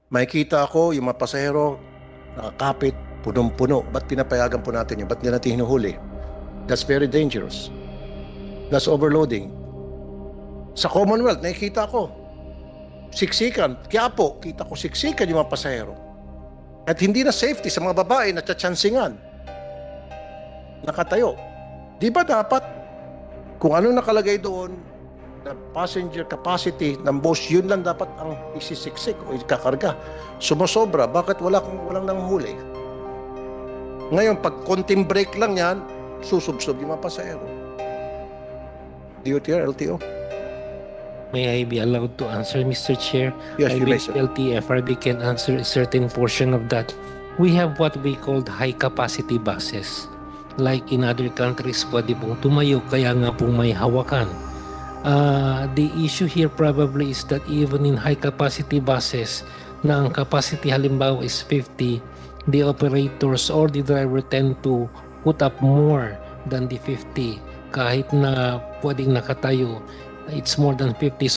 Makikita ko yung mga pasahero, nakakapit, punong-puno. Ba't pinapayagan po natin yun? Ba't hindi natin hinuhuli? That's very dangerous. That's overloading. Sa Commonwealth, nakikita ko, siksikan. Quiapo, kita ko siksikan yung mga pasahero. At hindi na safety sa mga babae na tsatsansingan. Nakatayo. Di ba dapat, kung ano nakalagay doon, na passenger capacity ng bus, yun lang dapat ang isisiksik o ikakarga. Sumosobra, bakit walang nanghuli? Ngayon, pag konting break lang yan, susubsob yung mga pasahero. DOTR, LTO. May I be allowed to answer, Mr. Chair? Yes, I you may, believe sir. LTFRB can answer a certain portion of that. We have what we called high-capacity buses. Like in other countries, pwede pong tumayo, kaya nga pong may hawakan. The issue here probably is that even in high-capacity buses, na ang capacity halimbawa is 50, the operators or the driver tend to put up more than the 50. Kahit na pwedeng nakatayo, it's more than 50.